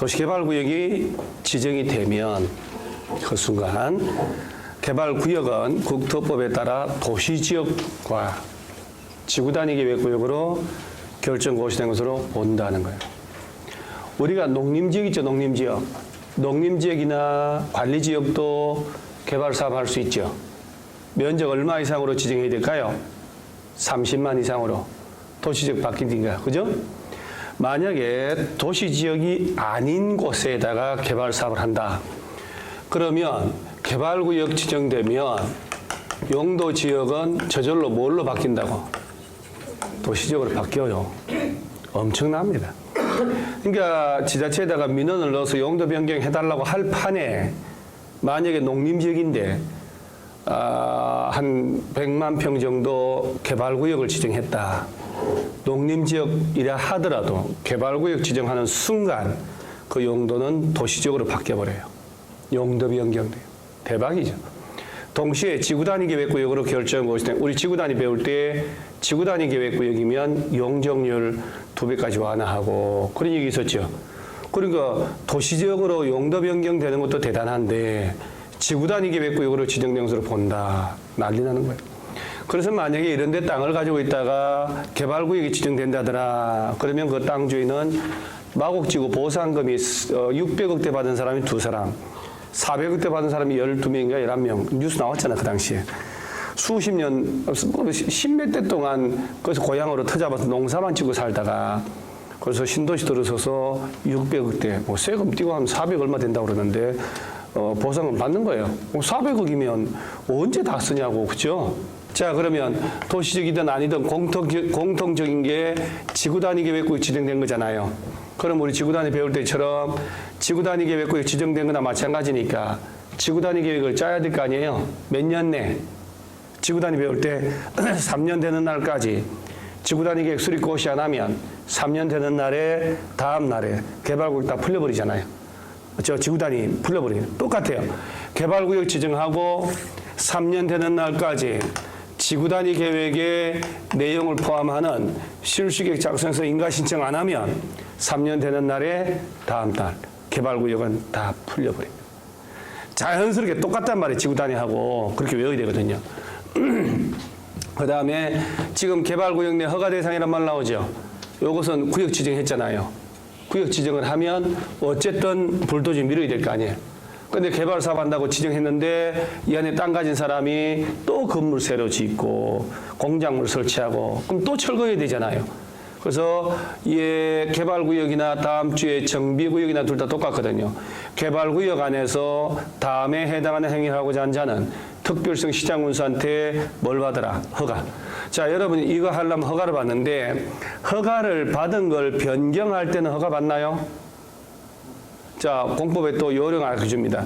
도시개발구역이 지정이 되면 그 순간 개발구역은 국토법에 따라 도시지역과 지구단위계획구역으로 결정 고시된 것으로 본다는 거예요. 우리가 농림지역 있죠, 농림지역. 농림지역이나 관리지역도 개발사업 할 수 있죠. 면적 얼마 이상으로 지정해야 될까요? 30만 이상으로 도시지역 바뀌니까, 그죠? 만약에 도시지역이 아닌 곳에다가 개발사업을 한다. 그러면 개발구역 지정되면 용도지역은 저절로 뭘로 바뀐다고? 도시지역으로 바뀌어요. 엄청납니다. 그러니까 지자체에다가 민원을 넣어서 용도 변경해달라고 할 판에 만약에 농림지역인데 한 100만 평 정도 개발구역을 지정했다. 농림지역이라 하더라도 개발구역 지정하는 순간 그 용도는 도시지역으로 바뀌어버려요. 용도 변경돼요. 대박이죠. 동시에 지구단위계획구역으로 결정 고시된 우리 지구단위 배울 때 지구단위계획구역이면 용적률 2배까지 완화하고 그런 얘기 있었죠. 그러니까 도시지역으로 용도 변경되는 것도 대단한데 지구단위계획구역으로 지정된 것으로 본다. 난리 나는 거예요. 그래서 만약에 이런 데 땅을 가지고 있다가 개발구역이 지정된다더라. 그러면 그 땅 주인은 마곡지구 보상금이 600억대 받은 사람이 2사람, 400억대 받은 사람이 12명인가 11명. 뉴스 나왔잖아, 그 당시에. 수십 년, 10몇 대 동안 거기서 고향으로 터잡아서 농사만 짓고 살다가 그래서 신도시 들어서서 600억대, 뭐 세금 띄고 하면 400 얼마 된다고 그러는데 보상금 받는 거예요. 400억이면 언제 다 쓰냐고, 그죠? 자, 그러면 도시적이든 아니든 공통적인 게 지구단위계획구역 지정된 거잖아요. 그럼 우리 지구단위 배울 때처럼 지구단위계획구역 지정된 거나 마찬가지니까 지구단위계획을 짜야 될 거 아니에요. 몇 년 내? 지구단위 배울 때 3년 되는 날까지 지구단위계획 수립 고시 안 하면 3년 되는 날에 다음 날에 개발구역 다 풀려버리잖아요. 저 지구단위 풀려버리는 똑같아요. 개발구역 지정하고 3년 되는 날까지 지구단위 계획의 내용을 포함하는 실시계획 작성해서 인가 신청 안 하면 3년 되는 날에 다음 달 개발구역은 다 풀려버립니다. 자연스럽게 똑같단 말이에요. 지구단위하고 그렇게 외워야 되거든요. 그 다음에 지금 개발구역 내 허가 대상이란 말 나오죠. 이것은 구역 지정했잖아요. 구역 지정을 하면 어쨌든 불도저 밀어야 될 거 아니에요. 근데 개발 사업 한다고 지정했는데 이 안에 땅 가진 사람이 또 건물 새로 짓고 공작물 설치하고 그럼 또 철거해야 되잖아요. 그래서 이 개발구역이나 다음 주에 정비구역이나 둘 다 똑같거든요. 개발구역 안에서 다음에 해당하는 행위를 하고자 한 자는 특별성 시장군수한테 뭘 받으라? 허가. 자, 여러분 이거 하려면 허가를 받는데 허가를 받은 걸 변경할 때는 허가 받나요? 자, 공법에 또 요령 알려줍니다.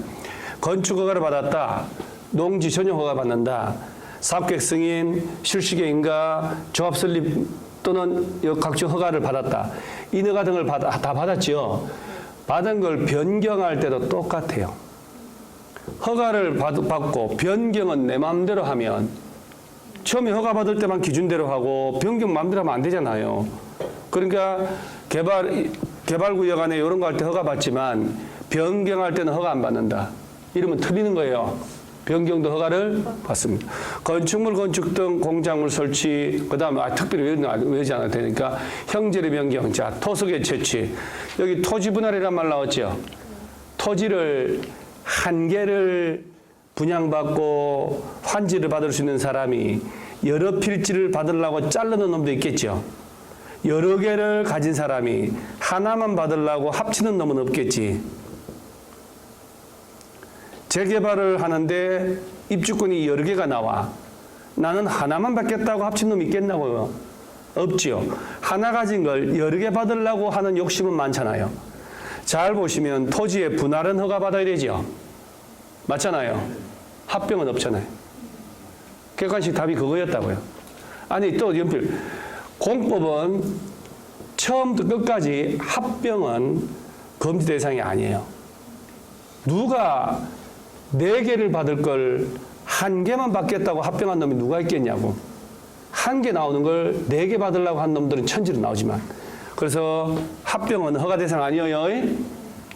건축허가를 받았다. 농지 전용 허가 받는다. 사업계획 승인, 실시계획 인가, 조합 설립 또는 각종 허가를 받았다. 인허가 등을 다 받았죠. 받은 걸 변경할 때도 똑같아요. 허가를 받고 변경은 내 마음대로 하면 처음에 허가 받을 때만 기준대로 하고 변경 마음대로 하면 안 되잖아요. 그러니까 개발구역 안에 이런 거 할 때 허가 받지만 변경할 때는 허가 안 받는다. 이러면 틀리는 거예요. 변경도 허가를 받습니다. 건축물 건축 등 공작물 설치, 그 다음에 특별히 외우지 않아도 되니까 형질의 변경, 자, 토속의 채취. 여기 토지 분할이란 말 나왔죠. 토지를 한 개를 분양받고 환지를 받을 수 있는 사람이 여러 필지를 받으려고 자르는 놈도 있겠죠. 여러 개를 가진 사람이 하나만 받으려고 합치는 놈은 없겠지. 재개발을 하는데 입주권이 여러 개가 나와. 나는 하나만 받겠다고 합친 놈이 있겠냐고요? 없지요. 하나 가진 걸 여러 개 받으려고 하는 욕심은 많잖아요. 잘 보시면 토지의 분할은 허가 받아야 되죠. 맞잖아요. 합병은 없잖아요. 객관식 답이 그거였다고요. 아니 또 연필. 공법은 처음부터 끝까지 합병은 금지 대상이 아니에요. 누가 4개를 받을 걸 1개만 받겠다고 합병한 놈이 누가 있겠냐고. 1개 나오는 걸 4개 받으려고 한 놈들은 천지로 나오지만. 그래서 합병은 허가 대상 아니에요.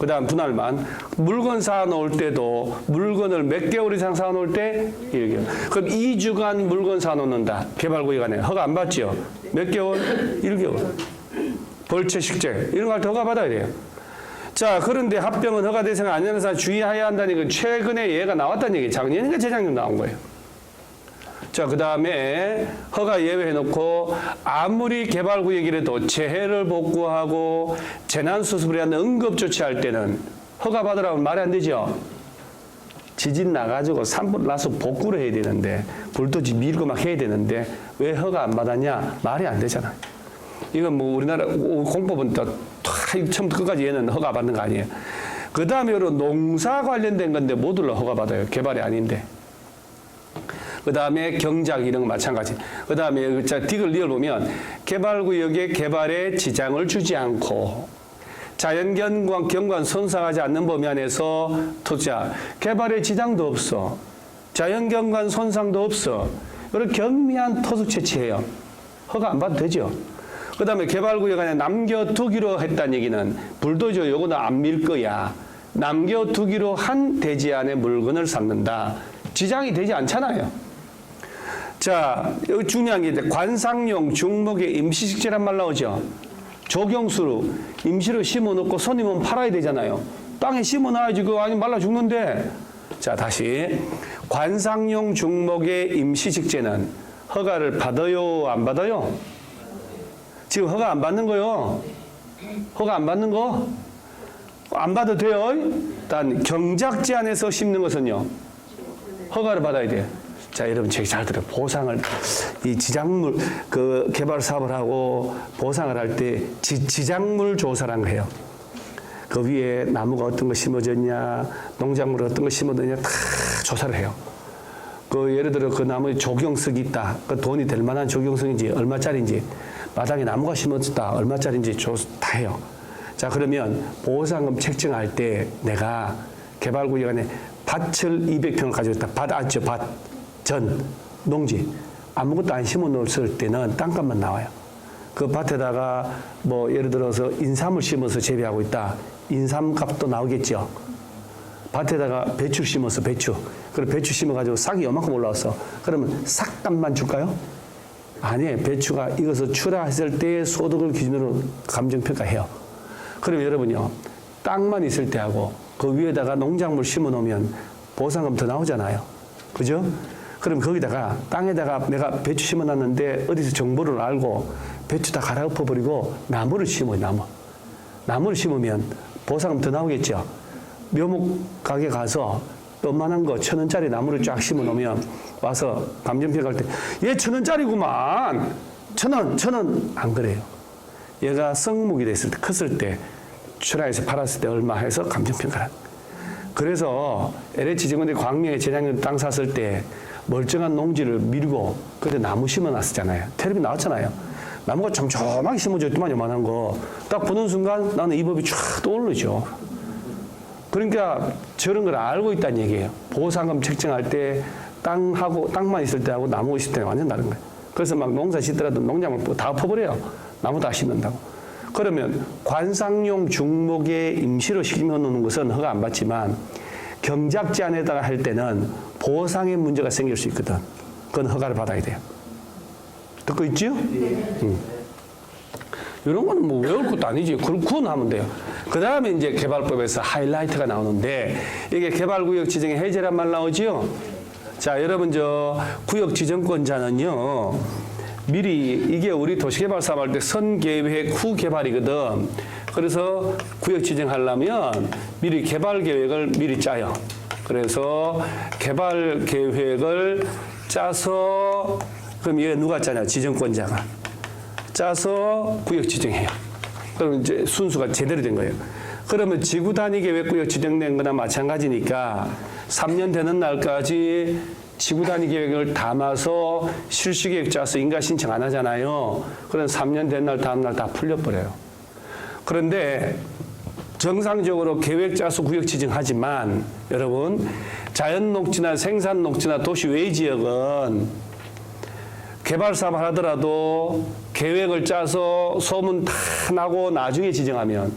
그다음 분할만. 물건 사놓을 때도 물건을 몇 개월 이상 사놓을 때 1개월. 그럼 2주간 물건 사놓는다. 개발구역 안에 허가 안 받죠? 몇 개월? 1개월. 벌채 식재 이런 거 할 때 허가 받아야 돼요. 자, 그런데 합병은 허가 대상 아니라는 사람 주의해야 한다는 건 최근에 예가 나왔다는 얘기예요. 작년인가 재작년 나온 거예요. 자, 그 다음에 허가 예외해놓고 아무리 개발구역이라도 재해를 복구하고 재난수습을 하는 응급조치할 때는 허가 받으라고 말이 안 되죠. 지진 나가지고 산불 나서 복구를 해야 되는데 불도 밀고 막 해야 되는데 왜 허가 안 받았냐? 말이 안 되잖아요. 이건 뭐 우리나라 공법은 또 처음부터 끝까지 얘는 허가 받는 거 아니에요. 그 다음에 농사 관련된 건데 모듈로 허가 받아요. 개발이 아닌데. 그 다음에 경작 이런 거 마찬가지. 그 다음에 딕을 이어보면 개발구역의 개발에 지장을 주지 않고 자연경관 손상하지 않는 범위 안에서 투자. 개발에 지장도 없어. 자연경관 손상도 없어. 그리고 경미한 토속 채취해요. 허가 안 받아도 되죠. 그 다음에 개발구역 안에 남겨두기로 했다는 얘기는 불도저 요거는 안 밀 거야. 남겨두기로 한 대지 안에 물건을 쌓는다. 지장이 되지 않잖아요. 자, 여기 중요한 게 이제 관상용 중목의 임시식재란 말 나오죠. 조경수로 임시로 심어놓고 손님은 팔아야 되잖아요. 땅에 심어놔야지 그거 아니 말라 죽는데. 자, 다시 관상용 중목의 임시식재는 허가를 받아요, 안 받아요? 지금 허가 안 받는 거요. 허가 안 받는 거? 안 받아도 돼요. 단 경작지 안에서 심는 것은요. 허가를 받아야 돼요. 자, 여러분 제가 잘 들어요. 보상을 이 지작물 그 개발 사업을 하고 보상을 할 때 지작물 조사라는 거 해요. 그 위에 나무가 어떤 거 심어졌냐, 농작물 어떤 거 심어졌냐 다 조사를 해요. 그 예를 들어 그 나무에 조경석이 있다. 그 돈이 될 만한 조경석인지 얼마짜리인지 마당에 나무가 심어졌다 얼마짜리인지 다 해요. 자, 그러면 보상금 책정할 때 내가 개발구역 안에 밭을 200평을 가지고 있다. 밭 아죠, 밭. 전, 농지. 아무것도 안 심어 놓았을 때는 땅값만 나와요. 그 밭에다가 뭐 예를 들어서 인삼을 심어서 재배하고 있다. 인삼값도 나오겠죠. 밭에다가 배추 심어서 배추. 그리고 배추 심어가지고 싹이 요만큼 올라왔어. 그러면 싹값만 줄까요? 아니에요. 배추가 익어서 출하했을 때 소득을 기준으로 감정평가해요. 그럼 여러분요. 땅만 있을 때하고 그 위에다가 농작물 심어 놓으면 보상금 더 나오잖아요. 그죠? 그럼 거기다가 땅에다가 내가 배추 심어 놨는데 어디서 정보를 알고 배추 다 갈아엎어 버리고 나무를 심어요. 나무를 심으면 보상금 더 나오겠죠. 묘목 가게 가서 요만한 거 1,000원짜리 나무를 쫙 심어 놓으면 와서 감정평가할 때 얘 1,000원짜리구만. 1,000원 안 그래요. 얘가 성목이 됐을 때 컸을 때 출하해서 팔았을 때 얼마 해서 감정평가를. 그래서 LH증권대 광명에 재작년 땅 샀을 때 멀쩡한 농지를 밀고 그때 나무 심어놨었잖아요. 텔레비 나왔잖아요. 나무가 촘촘하게 심어졌더만 요만한 거. 딱 보는 순간 나는 이 법이 쫙 떠오르죠. 그러니까 저런 걸 알고 있다는 얘기예요. 보상금 책정할 때 땅만 있을 때하고 나무 있을 때는 완전 다른 거예요. 그래서 막 농사 짓더라도 농작물 다 엎어버려요. 나무 다 심는다고. 그러면 관상용 중목에 임시로 심어놓는 것은 허가 안 받지만 경작지 안에다가 할 때는 보상의 문제가 생길 수 있거든. 그건 허가를 받아야 돼요. 듣고 있죠? 이런 거는 뭐 외울 것도 아니지. 그건 하면 돼요. 그 다음에 이제 개발법에서 하이라이트가 나오는데 이게 개발구역 지정의 해제란 말 나오지요? 자, 여러분 저 구역 지정권자는요. 미리 이게 우리 도시개발 사업할 때 선계획 후 개발이거든. 그래서 구역 지정하려면 미리 개발 계획을 미리 짜요. 그래서 개발 계획을 짜서 그럼 얘 누가 짜냐? 지정권자가 짜서 구역 지정해요. 그럼 이제 순수가 제대로 된 거예요. 그러면 지구 단위 계획 구역 지정된 거나 마찬가지니까 3년 되는 날까지 지구 단위 계획을 담아서 실시 계획 짜서 인가 신청 안 하잖아요. 그럼 3년 된 날 다음 날 다 풀려버려요. 그런데 정상적으로 계획 짜서 구역 지정하지만 여러분 자연 녹지나 생산 녹지나 도시 외 지역은 개발 사업을 하더라도 계획을 짜서 소문 다 나고 나중에 지정하면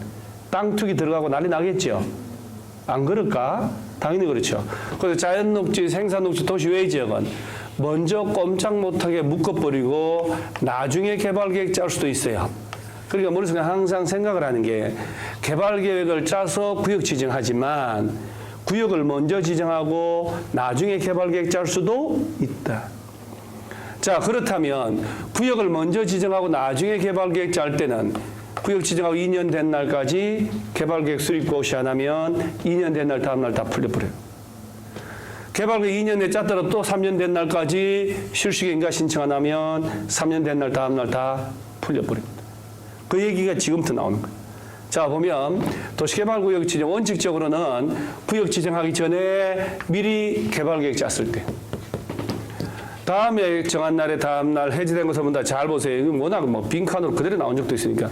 땅 투기 들어가고 난리 나겠죠. 안 그럴까? 당연히 그렇죠. 그래서 자연녹지, 생산녹지, 도시외지역은 먼저 꼼짝 못하게 묶어버리고 나중에 개발계획 짤 수도 있어요. 그러니까 머릿속에 항상 생각을 하는 게 개발계획을 짜서 구역 지정하지만 구역을 먼저 지정하고 나중에 개발계획 짤 수도 있다. 자, 그렇다면 구역을 먼저 지정하고 나중에 개발계획 짤 때는 구역 지정하고 2년 된 날까지 개발계획 수립 고시 안 하면 2년 된 날 다음 날 다 풀려버려요. 개발계획 2년 내 짰더라도 또 3년 된 날까지 실시계 인가 신청 안 하면 3년 된 날 다음 날 다 풀려버립니다. 그 얘기가 지금부터 나오는 거예요. 자, 보면 도시개발구역 지정 원칙적으로는 구역 지정하기 전에 미리 개발계획 짰을 때 다음에 정한 날에 다음 날 해제된 것을 본다. 잘 보세요. 이건 워낙 뭐 빈칸으로 그대로 나온 적도 있으니까.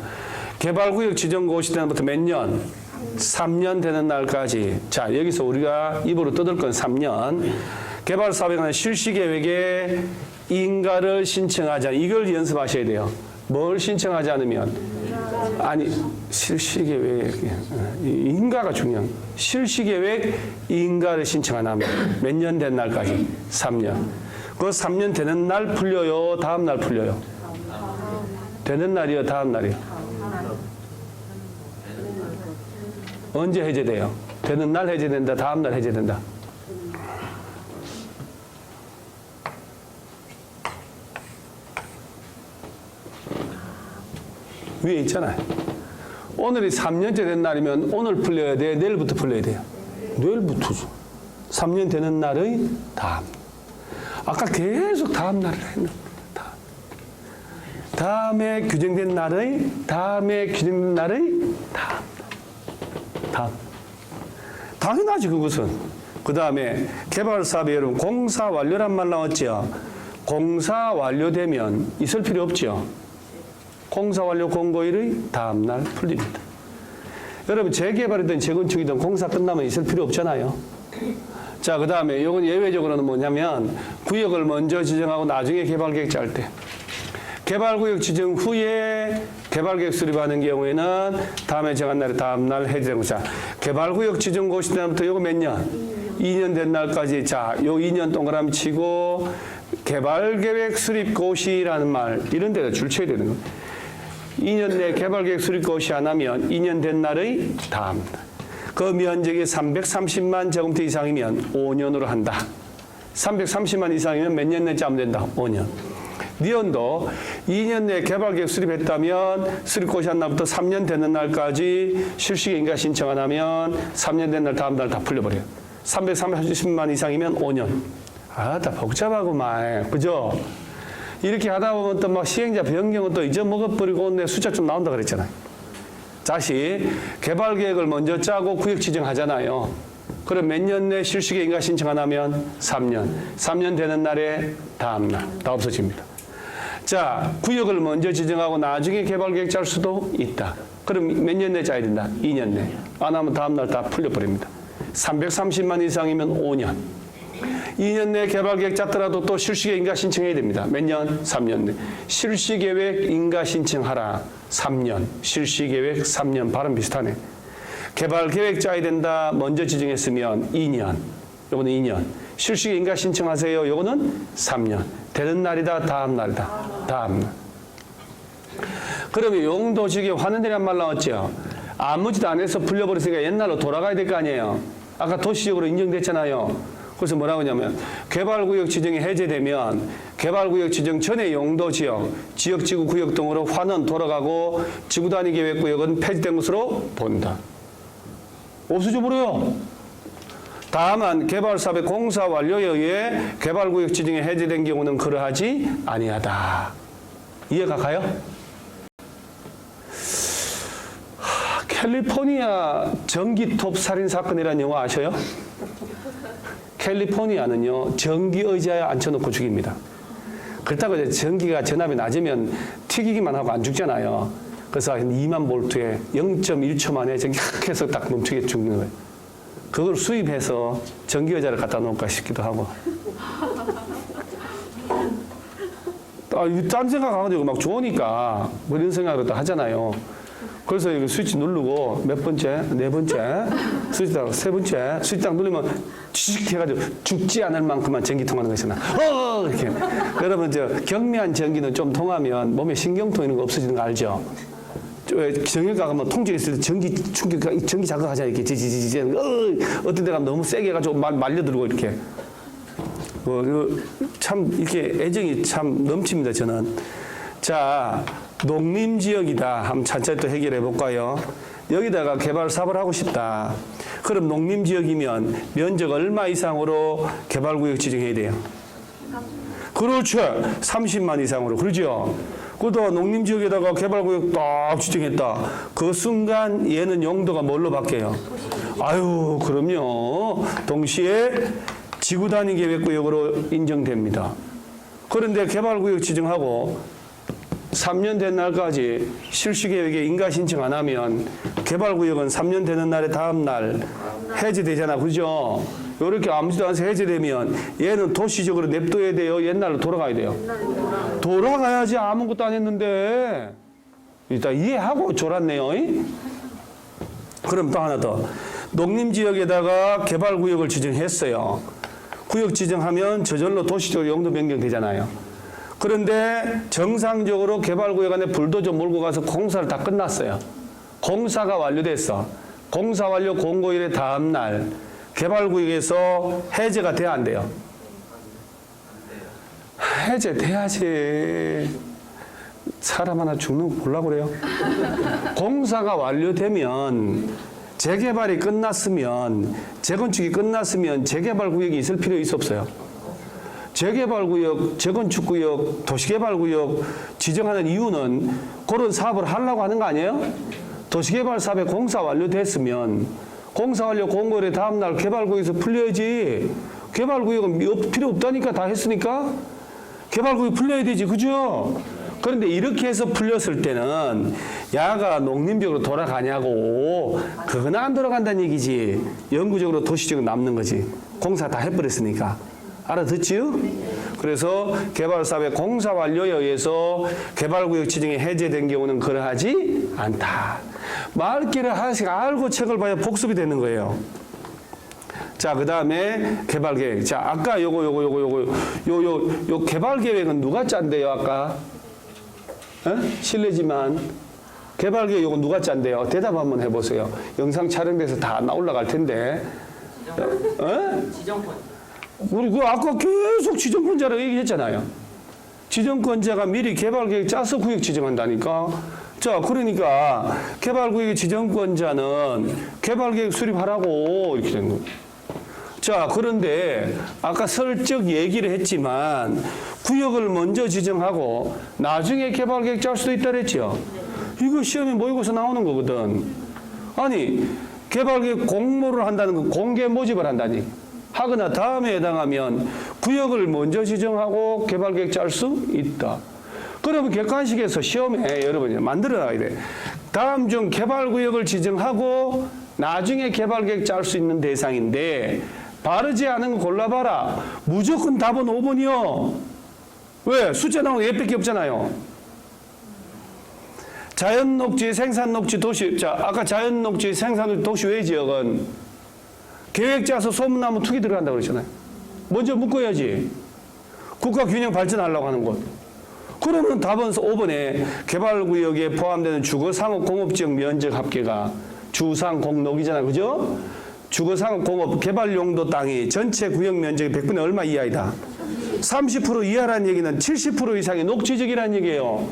개발구역 지정 고시 때부터 몇 년? 3년 되는 날까지. 자, 여기서 우리가 입으로 뜯을 건 3년. 개발사업에 관한 실시계획에 인가를 신청하자. 이걸 연습하셔야 돼요. 뭘 신청하지 않으면? 아니, 실시계획. 인가가 중요한. 실시계획 인가를 신청 안 하면 몇 년 된 날까지? 3년. 그 3년 되는 날 풀려요? 다음 날 풀려요? 되는 날이요? 다음 날이요? 언제 해제돼요? 되는 날 해제된다? 다음 날 해제된다? 위에 있잖아요. 오늘이 3년째 된 날이면 오늘 풀려야 돼? 내일부터 풀려야 돼요? 내일부터죠. 3년 되는 날의 다음. 아까 계속 다음 날을 했는데 다음에 규정된 날의 다음에 규정된 날의 다음. 당연하지 그것은. 그 다음에 개발사업에 여러분 공사 완료란 말 나왔죠. 공사 완료되면 있을 필요 없죠. 공사 완료 공고일의 다음 날 풀립니다. 여러분 재개발이든 재건축이든 공사 끝나면 있을 필요 없잖아요. 자, 그 다음에 이건 예외적으로는 뭐냐면 구역을 먼저 지정하고 나중에 개발계획 짤 때 개발구역 지정 후에 개발계획 수립하는 경우에는 다음에 정한 날에 다음 날 해제되는 거. 자, 개발구역 지정 고시 때부터 이거 몇 년? 2년 된 날까지. 자, 요 2년 동그라미 치고 개발계획 수립 고시라는 말 이런 데다 줄쳐야 되는 거예요. 2년 내 개발계획 수립 고시 안 하면 2년 된 날의 다음 날. 그 면적이 330만 제곱미터 이상이면 5년으로 한다. 330만 이상이면 몇 년 내에 짜면 된다? 5년. 니온도 2년 내에 개발계획 수립했다면 수립고시 한 날부터 3년 되는 날까지 실시계 인가 신청 안 하면 3년 된 날 다음 날 다 풀려버려요. 330만 이상이면 5년. 아, 다 복잡하구만. 그죠? 이렇게 하다 보면 또 막 시행자 변경은 또 잊어먹어버리고 내 숫자 좀 나온다 그랬잖아요. 다시 개발계획을 먼저 짜고 구역 지정하잖아요. 그럼 몇 년 내 실시계 인가 신청 안 하면 3년. 3년 되는 날에 다음 날. 다 없어집니다. 자, 구역을 먼저 지정하고 나중에 개발계획 짤 수도 있다. 그럼 몇 년 내 짜야 된다? 2년 내. 안 하면 다음 날 다 풀려버립니다. 330만 이상이면 5년. 2년 내 개발계획 짰더라도 또 실시계 인가 신청해야 됩니다. 몇 년? 3년 내. 실시계획 인가 신청하라. 3년. 실시계획 3년. 발음 비슷하네. 개발계획 짜야 된다. 먼저 지정했으면 2년. 요거는 2년. 실시계 인가 신청하세요. 요거는 3년. 되는 날이다. 다음 날이다. 다음 날. 그러면 용도지역에 환원되란 말 나왔죠. 아무 짓 안 해서 풀려버렸으니까 옛날로 돌아가야 될 거 아니에요. 아까 도시적으로 인정됐잖아요. 그래서 뭐라고 하냐면 개발구역 지정이 해제되면 개발구역 지정 전의 용도지역, 지역지구 구역 등으로 환원 돌아가고 지구단위 계획구역은 폐지된 것으로 본다. 없어져 버려요. 다만 개발사업의 공사 완료에 의해 개발구역 지정이 해제된 경우는 그러하지 아니하다. 이해가 가요? 캘리포니아 전기톱 살인 사건이라는 영화 아셔요? 캘리포니아는요 전기 의자에 앉혀놓고 죽입니다. 그렇다고 이제 전기가 전압이 낮으면 튀기기만 하고 안 죽잖아요. 그래서 한 2만 볼트에 0.1초 만에 저기 확 해서 딱 멈추게 죽는 거예요. 그걸 수입해서 전기 의자를 갖다 놓을까 싶기도 하고. 딴 생각하면 되고 막 좋으니까 뭐 이런 생각을 또 하잖아요. 그래서 이거 스위치 누르고 몇 번째, 네 번째, 스위치 딱 세 번째, 스위치 딱 누르면 쥐직 해가지고 죽지 않을 만큼만 전기 통하는 것이나. 이렇게. 여러분 저 경미한 전기는 좀 통하면 몸에 신경통 이런 거 없어지는 거 알죠? 정형외과 가면 통증 있을 때 전기 충격, 전기 자극하잖아요. 이렇게 지지지지. 어떤 데 가면 너무 세게 해가지고 말려들고 이렇게. 참 이렇게 애정이 참 넘칩니다. 저는. 자, 농림 지역이다. 한번 천천히 또 해결해 볼까요? 여기다가 개발 사업을 하고 싶다. 그럼 농림 지역이면 면적 얼마 이상으로 개발구역 지정해야 돼요? 그렇죠. 30만 이상으로. 그러죠. 그러다 농림 지역에다가 개발구역 딱 지정했다. 그 순간 얘는 용도가 뭘로 바뀌어요? 아유, 그럼요. 동시에 지구 단위 계획구역으로 인정됩니다. 그런데 개발구역 지정하고 3년 된 날까지 실시계획에 인가 신청 안 하면 개발구역은 3년 되는 날에 다음 날 해제되잖아. 그죠? 이렇게 아무지도 않아서 해제되면 얘는 도시적으로 냅둬야 돼요? 옛날로 돌아가야 돼요? 돌아가야지. 아무것도 안 했는데. 일단 이해하고 졸았네요. 그럼 또 하나 더. 농림지역에다가 개발구역을 지정했어요. 구역 지정하면 저절로 도시적으로 용도 변경되잖아요. 그런데 정상적으로 개발구역 안에 불도저 몰고 가서 공사를 다 끝났어요. 공사가 완료됐어. 공사 완료 공고일의 다음 날 개발구역에서 해제가 돼야 안 돼요? 해제돼야지. 사람 하나 죽는 거 보려고 그래요? 공사가 완료되면 재개발이 끝났으면 재건축이 끝났으면 재개발구역이 있을 필요 있어 없어요? 재개발구역, 재건축구역, 도시개발구역 지정하는 이유는 그런 사업을 하려고 하는 거 아니에요? 도시개발 사업에 공사 완료됐으면 공사 완료 공고일의 다음 날 개발구역에서 풀려야지. 개발구역은 필요 없다니까. 다 했으니까 개발구역 풀려야 되지. 그죠? 그런데 이렇게 해서 풀렸을 때는 야가 농림지역으로 돌아가냐고. 그건 안 돌아간다는 얘기지. 영구적으로 도시적으로 남는 거지. 공사 다 해버렸으니까. 알아듣지요? 그래서 개발사업의 공사 완료에 의해서 개발구역 지정이 해제된 경우는 그러하지 않다. 말귀를 하나씩 알고 책을 봐야 복습이 되는 거예요. 자, 그 다음에 개발계획. 자, 아까 요 개발계획은 누가 짠대요, 아까? 실례지만. 개발계획 요거 누가 짠대요? 대답 한번 해보세요. 영상 촬영돼서 다 올라갈 텐데. 지정권. 우리 그 아까 계속 지정권자라고 얘기했잖아요. 지정권자가 미리 개발계획 짜서 구역 지정한다니까. 자, 그러니까 개발구역의 지정권자는 개발계획 수립하라고 이렇게 된 거예요. 자, 그런데 아까 슬쩍 얘기를 했지만 구역을 먼저 지정하고 나중에 개발계획 짤 수도 있다 그랬죠. 이거 시험에 모의고사 나오는 거거든. 아니, 개발계획 공모를 한다는 건 공개 모집을 한다니. 하거나 다음에 해당하면 구역을 먼저 지정하고 개발계획 짤 수 있다. 그러면 객관식에서 시험에 여러분이 만들어놔야 돼. 다음 중 개발구역을 지정하고 나중에 개발계획 짤 수 있는 대상인데 바르지 않은 거 골라봐라. 무조건 답은 5번이요. 왜? 숫자 나오는 얘밖에 없잖아요. 자연녹지, 생산녹지, 도시. 자, 아까 자연녹지, 생산녹지, 도시 외 지역은 계획 짜서 소문나면 투기 들어간다고 그러잖아요. 먼저 묶어야지. 국가균형 발전하려고 하는 곳. 그러면 답은 5번에 개발구역에 포함되는 주거상업공업지역 면적 합계가 주상공록이잖아요. 그죠? 주거상업공업 개발용도 땅이 전체 구역 면적의 100분의 얼마 이하이다. 30% 이하라는 얘기는 70% 이상의 녹지적이라는 얘기예요.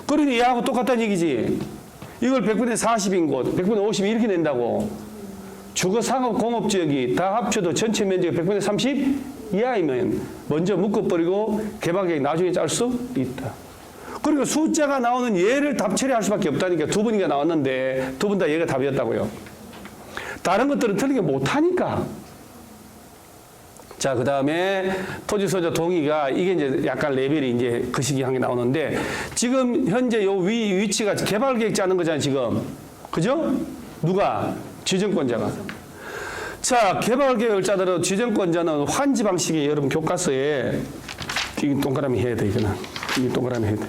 그러니 얘하고 똑같다는 얘기지. 이걸 100분의 40인 곳, 100분의 50 이렇게 낸다고. 주거상업공업지역이 다 합쳐도 전체 면적이 100분의 30 이하이면 먼저 묶어버리고 개발계획 나중에 짤 수 있다. 그리고 숫자가 나오는 얘를 답 처리할 수밖에 없다니까. 두 번이나 나왔는데 두 번 다 얘가 답이었다고요. 다른 것들은 틀리게 못하니까. 자, 그 다음에 토지소유자 동의가 이게 이제 약간 레벨이 이제 그 시기 한 게 나오는데 지금 현재 요 위치가 개발계획 짜는 거잖아요, 지금. 그죠? 누가? 지정권자가. 자, 개발계획을 짜더라도 지정권자는 환지 방식이 여러분 교과서에 이 동그라미 해야 돼, 이거는. 이 동그라미 해야 돼.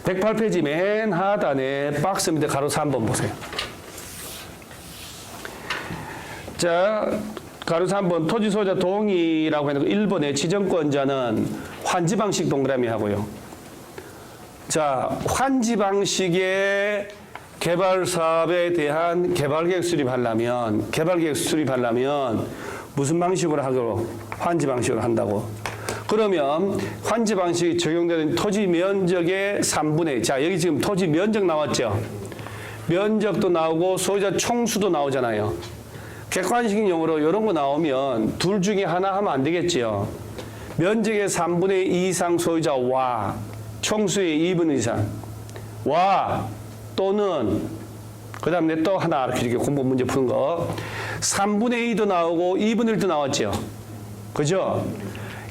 108페이지 맨 하단에 박스 밑에 가로수 한번 보세요. 자, 가로수 한번 토지 소유자 동의라고 하는 1번의 지정권자는 환지 방식 동그라미 하고요. 자, 환지 방식의 개발 사업에 대한 개발계획 수립하려면 무슨 방식으로 하고 환지 방식으로 한다고? 그러면 환지 방식이 적용되는 토지 면적의 3분의 1. 자, 여기 지금 토지 면적 나왔죠? 면적도 나오고 소유자 총수도 나오잖아요. 객관식인 용어로 이런 거 나오면 둘 중에 하나 하면 안 되겠지요. 면적의 3분의 2 이상 소유자와 총수의 2분의 1 이상 와 또는 그 다음에 또 하나 이렇게 공부 문제 푸는 거 3분의 2도 나오고 2분의 1도 나왔죠. 그죠?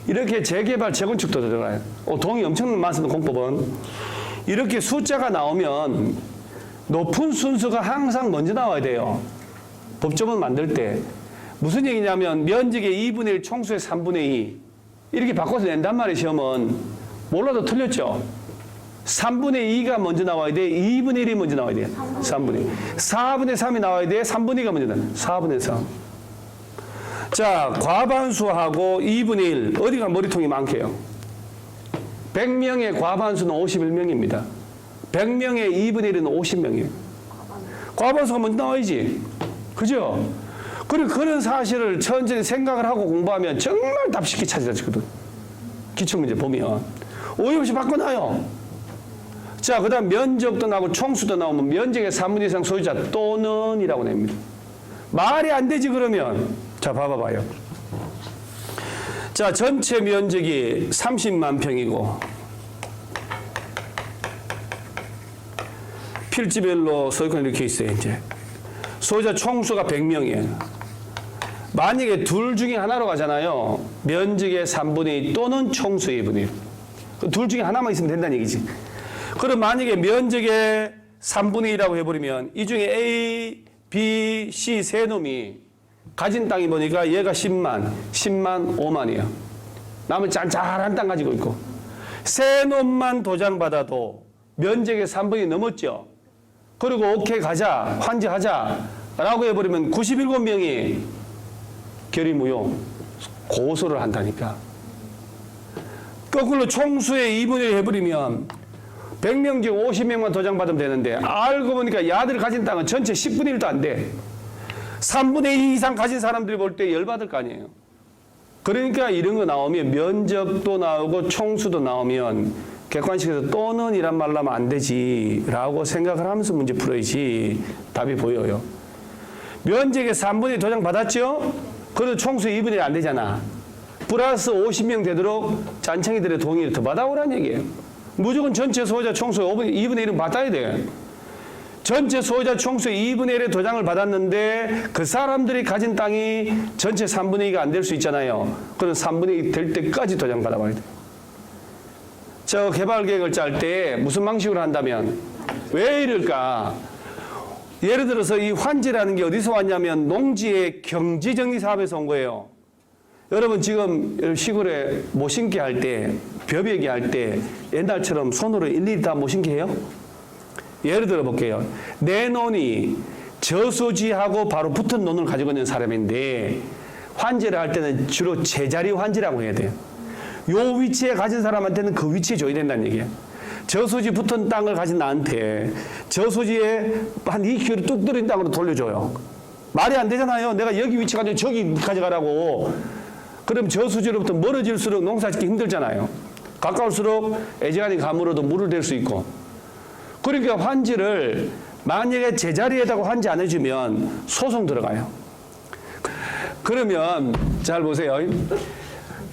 이렇게 재개발, 재건축도 들어가요. 동의 엄청 많습니다. 공법은. 이렇게 숫자가 나오면 높은 순서가 항상 먼저 나와야 돼요. 법조문 만들 때. 무슨 얘기냐면 면적의 2분의 1, 총수의 3분의 2 이렇게 바꿔서 낸단 말이에요. 시험은. 몰라도 틀렸죠. 3분의 2가 먼저 나와야 돼. 2분의 1이 먼저 나와야 돼. 3분의 2. 4분의 3이 나와야 돼. 3분의 2가 먼저 나와야 돼. 4분의 3. 자, 과반수하고 2분의 1. 어디가 머리통이 많게요? 100명의 과반수는 51명입니다. 100명의 2분의 1은 50명이에요. 과반수가 먼저 나와야지. 그죠? 그리고 그런 사실을 천천히 생각을 하고 공부하면 정말 답 쉽게 찾아지거든. 기출문제 보면. 오해 없이 바꿔놔요. 자, 그 다음 면적도 나오고 총수도 나오면 면적의 3분의 2 이상 소유자 또는 이라고 냅니다. 말이 안 되지 그러면. 자, 봐봐요. 자, 전체 면적이 30만 평이고 필지별로 소유권 이렇게 있어요. 이제 소유자 총수가 100명이에요. 만약에 둘 중에 하나로 가잖아요. 면적의 3분의 2 또는 총수의 2분의 1. 둘 중에 하나만 있으면 된다는 얘기지. 그럼 만약에 면적의 3분의 2라고 해버리면 이 중에 A, B, C 세 놈이 가진 땅이 보니까 얘가 10만, 5만이에요. 남은 짠짠한 땅 가지고 있고 세 놈만 도장받아도 면적의 3분의 2 넘었죠. 그리고 오케이 가자, 환지하자 라고 해버리면 97명이 결의무효 고소를 한다니까. 거꾸로 총수의 2분의 1 해버리면 100명 중 50명만 도장받으면 되는데 알고 보니까 야들 가진 땅은 전체 10분의 1도 안 돼. 3분의 2 이상 가진 사람들이 볼 때 열받을 거 아니에요. 그러니까 이런 거 나오면 면적도 나오고 총수도 나오면 객관식에서 또는 이란 말로 하면 안 되지 라고 생각을 하면서 문제 풀어야지 답이 보여요. 면적의 3분의 2 도장 받았죠? 그래도 총수 2분의 1 안 되잖아. 플러스 50명 되도록 잔챙이들의 동의를 더 받아오라는 얘기예요. 무조건 전체 소유자 총수의 2분의 1은 받아야 돼. 전체 소유자 총수의 2분의 1의 도장을 받았는데 그 사람들이 가진 땅이 전체 3분의 2가 안 될 수 있잖아요. 그럼 3분의 2 될 때까지 도장 받아봐야 돼. 저 개발 계획을 짤 때 무슨 방식으로 한다면 왜 이럴까? 예를 들어서 이 환지라는 게 어디서 왔냐면 농지의 경지정리 사업에서 온 거예요. 여러분 지금 시골에 모신기 할 때, 벼베기 할 때 옛날처럼 손으로 일일이 다 모신기 해요? 예를 들어 볼게요. 내 논이 저수지하고 바로 붙은 논을 가지고 있는 사람인데 환지를 할 때는 주로 제자리 환지라고 해야 돼요. 요 위치에 가진 사람한테는 그 위치에 줘야 된다는 얘기예요. 저수지 붙은 땅을 가진 나한테 저수지에 한 2km 뚝 떨어진 땅으로 돌려줘요. 말이 안 되잖아요. 내가 여기 위치 가지고 저기 가져가라고. 그럼 저수지로부터 멀어질수록 농사 짓기 힘들잖아요. 가까울수록 애지간히 가물어도 물을 댈 수 있고. 그러니까 환지를 만약에 제자리에다가 환지 안 해주면 소송 들어가요. 그러면 잘 보세요.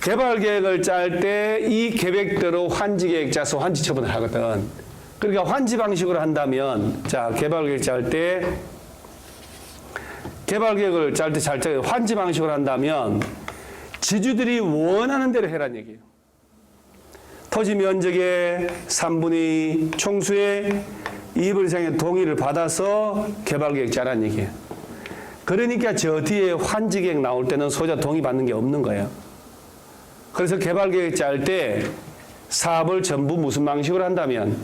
개발 계획을 짤 때 이 계획대로 환지 계획 짜서 환지 처분을 하거든. 그러니까 환지 방식으로 한다면 자 개발 계획 짤 때 환지 방식으로 한다면 지주들이 원하는 대로 해란 얘기예요. 토지 면적의 3분의 2 총수의 2분의 이상의 동의를 받아서 개발 계획 짜란 얘기예요. 그러니까 저 뒤에 환지 계획 나올 때는 소유자 동의 받는 게 없는 거예요. 그래서 개발 계획 짤 때 사업을 전부 무슨 방식으로 한다면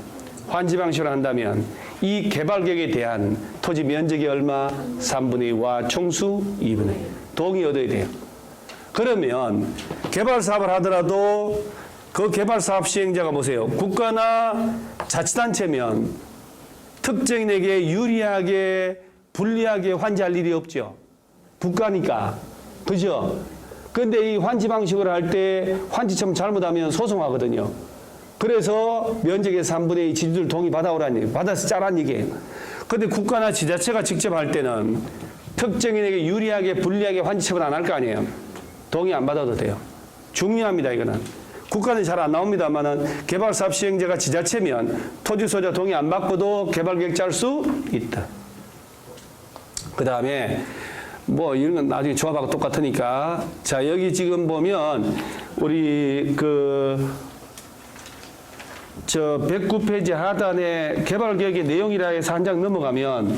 환지 방식으로 한다면 이 개발 계획에 대한 토지 면적이 얼마? 3분의 2와 총수 2분의 1. 동의 얻어야 돼요. 그러면 개발 사업을 하더라도 그 개발 사업 시행자가 보세요. 국가나 자치단체면 특정인에게 유리하게 불리하게 환지할 일이 없죠. 국가니까. 그죠? 근데 이 환지 방식으로 할 때 환지처럼 잘못하면 소송하거든요. 그래서 면적의 3분의 2 지주들 동의 받아오라는 얘기예요. 받아서 짜란 얘기예요. 근데 국가나 지자체가 직접 할 때는 특정인에게 유리하게 불리하게 환지처분 안 할 거 아니에요. 동의 안 받아도 돼요. 중요합니다, 이거는. 국가는 잘 안 나옵니다만은 개발사업 시행자가 지자체면 토지 소유자 동의 안 받고도 개발계획 짤 수 있다. 그 다음에 뭐 이런 건 나중에 조합하고 똑같으니까. 자, 여기 지금 보면 우리 109페이지 하단에 개발계획의 내용이라 해서 한 장 넘어가면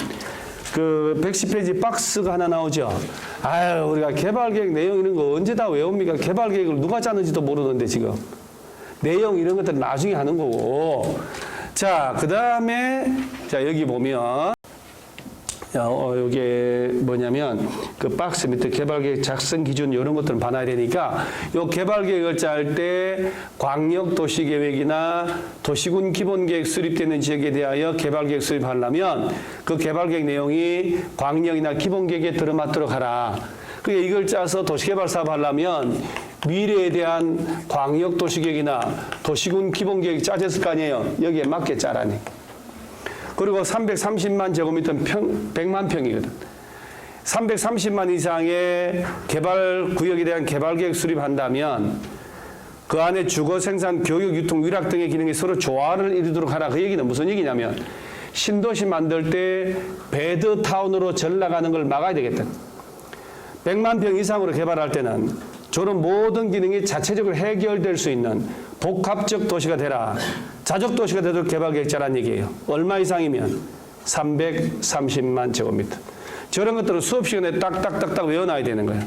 110페이지 박스가 하나 나오죠. 아유, 우리가 개발계획 내용 이런 거 언제 다 외웁니까? 개발계획을 누가 짜는지도 모르는데 지금. 내용 이런 것들은 나중에 하는 거고. 자, 그 다음에 자, 여기 보면 이게 뭐냐면 그 박스 밑에 개발계획 작성 기준 이런 것들은 봐놔야 되니까 요 개발계획을 짤 때 광역도시계획이나 도시군 기본계획 수립되는 지역에 대하여 개발계획 수립하려면 그 개발계획 내용이 광역이나 기본계획에 들어맞도록 하라. 그러니까 이걸 짜서 도시개발 사업 하려면 미래에 대한 광역도시계획이나 도시군 기본계획이 짜졌을 거 아니에요. 여기에 맞게 짜라니. 그리고 330만 제곱미터는 100만 평이거든. 330만 이상의 개발구역에 대한 개발계획 수립한다면 그 안에 주거, 생산, 교육, 유통, 위락 등의 기능이 서로 조화를 이루도록 하라. 그 얘기는 무슨 얘기냐면 신도시 만들 때 배드타운으로 전락하는 걸 막아야 되겠다. 100만 평 이상으로 개발할 때는 저런 모든 기능이 자체적으로 해결될 수 있는 복합적 도시가 되라. 자족 도시가 되도록 개발계획 짜란 얘기예요. 얼마 이상이면 330만 제곱미터. 저런 것들은 수업 시간에 딱딱딱딱 외워놔야 되는 거예요.